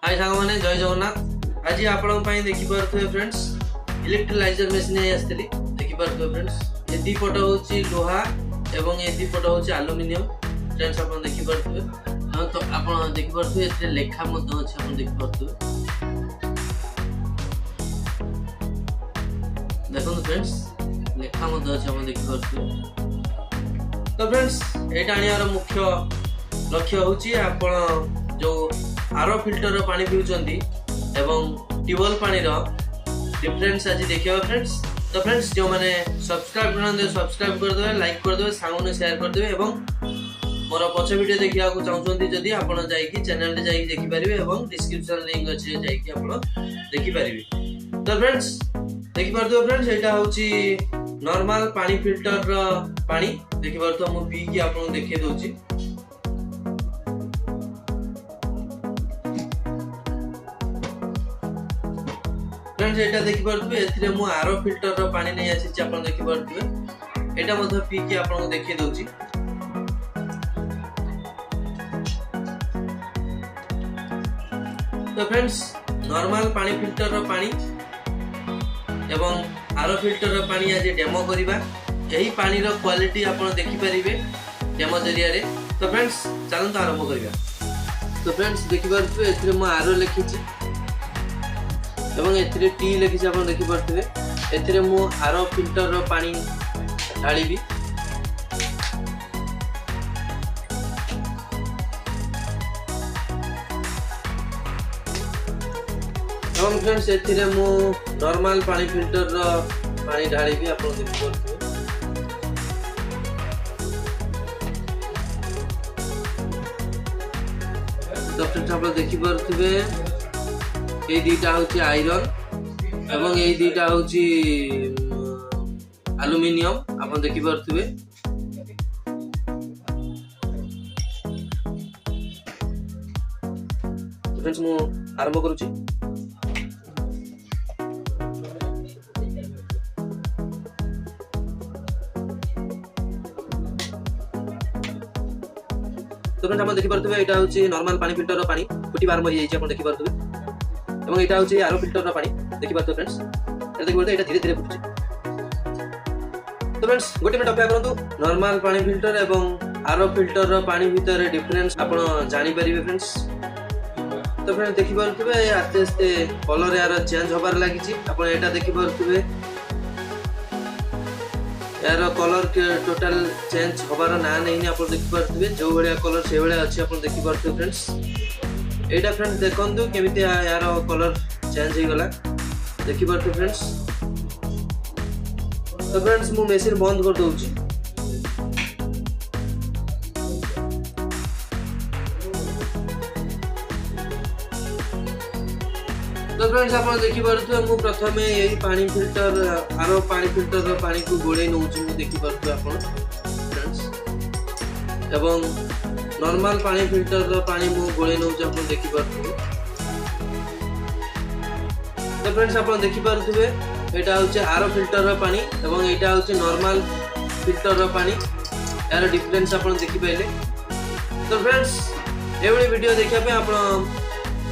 हाय सांग माने जय जगन्नाथ। आज आपण पई देखि परथुए फ्रेंड्स इलेक्ट्रोलाइजर मशीन आस्थिली देखि परथुए फ्रेंड्स ए दी पट होची लोहा एवं ए दी पट होची एल्युमिनियम फ्रेंड्स आपण देखि परथुए। तो आपण देखि परथुए एते लेखा मत अछि आपण देखि परथुए देखो फ्रेंड्स लेखा मत अछि आपण देखि परथुए। तो फ्रेंड्स एटा आनियार मुख्य लक्ष्य होची आपण जो आरो फिल्टर पानी पिउचंदी एवं ट्यूबवेल पानी रो डिफरेंस आज देखियो फ्रेंड्स। तो फ्रेंड्स जो माने सब्सक्राइब करन सब्सक्राइब कर देबे, लाइक कर देबे, सांगो ने शेयर कर देबे एवं मोर पछ वीडियो देखिया को चाहउचंदी जदी आपण जाई कि चैनल रे जाई देखि परिबे एवं डिस्क्रिप्शन लिंक अछि जाई कि आपण देखि परिबे। तो फ्रेंड्स देखि परदो फ्रेंड्स एटा होची नॉर्मल पानी फिल्टर रो पानी देखि परतो मु पी कि आपण देखि दोची। फ्रेंड्स एटा देखि परथुबे एथिरे मु आरो फिल्टर रो पानी नै आसी छि आपण देखि परथुबे एटा मध पी कि आपण को देखि दोची। तो फ्रेंड्स नॉर्मल पानी फिल्टर रो पानी एवं आरो फिल्टर रो पानी आज डेमो करिबा। एही पानी रो क्वालिटी आपण देखि परिबे डेमो जरिया रे। तो फ्रेंड्स चलन तो आरंभ करिबा। तो फ्रेंड्स देखि परथुबे एथिरे मु आरो लिखि छि एवं एथिरे टी लिखि छि आपण देखि परथुबे एथिरे मु आरो फिल्टर रो पानी ढाळीबी। एवं फ्रेंड्स एथिरे मु नॉर्मल पानी फिल्टर रो पानी ढाळीबी आपण देखि परथुबे। तो फ्रेंड्स आपण देखि परथुबे ए दीटा होची आयरन एवं ए दीटा होची एल्युमिनियम आपण देखि परथुबे। फ्रेंड्स मु आरंभ करूची। तो फ्रेंड्स आपण देखि परथुबे एटा होची नॉर्मल पानी फिल्टर रो पानी फुटी बार मरि जाई छी आपण देखि परथुबे एवं एटा होची आरो फिल्टर रो पानी देखि परथुबे फ्रेंड्स एटा देखि परथुबे एटा धीरे धीरे फुटुची। तो फ्रेंड्स गोटे मिनट अपेक्षा करंतु नॉर्मल पानी फिल्टर एवं आरो फिल्टर रो पानी भीतर डिफरेंस आपण जानि परिबे फ्रेंड्स। तो फ्रेंड्स देखि परथुबे आस्ते आस्ते कलर यार चेंज होबार लागि छी आपण एटा देखि परथुबे यार कलर के टोटल चेंज होबार ना नहीं आपण देखि परथुबे जो बढिया कलर से बढिया अछि आपण देखि परथुबे फ्रेंड्स। एटा फ्रेंड्स देखंतु केमिति यार कलर चेंज हे गला देखि परथुबे फ्रेंड्स। तो फ्रेंड्स मु मशीन बंद कर दोउची। तो फ्रेंड्स आपण देखि परथुबे मु प्रथमे एही पानी फिल्टर आरो पानी फिल्टर रो पानी को गोळे नउची मु देखि परथुबे आपण फ्रेंड्स एवं नॉर्मल पानी फिल्टर रो पानी मु गोळे नउची आपण देखि परथुबे। तो फ्रेंड्स आपण देखि परथुबे एटा होचे आरो फिल्टर रो पानी एवं एटा होचे नॉर्मल फिल्टर रो पानी यार डिफरेंस आपण देखि पाइले। तो फ्रेंड्स एवढी वीडियो देखिया पे आपण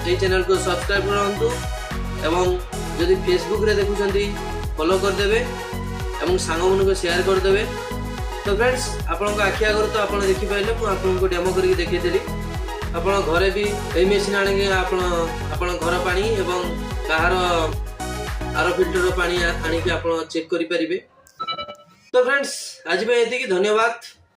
ए चैनल को सब्सक्राइब करंतु एवं जदि फेसबुक रे देखुचंती फॉलो कर देबे एवं सांगो मन को शेयर कर देबे। तो फ्रेंड्स आपन को आखिया कर तो आपन देखि पाइले मु आपन को डेमो करके देखि देली। आपन घरे भी एई मशीन आने के आपन घर पानी एवं बाहर आरो फिल्टर रो पानी आनी के आपन चेक करि परिबे। तो फ्रेंड्स आज पे एति की धन्यवाद।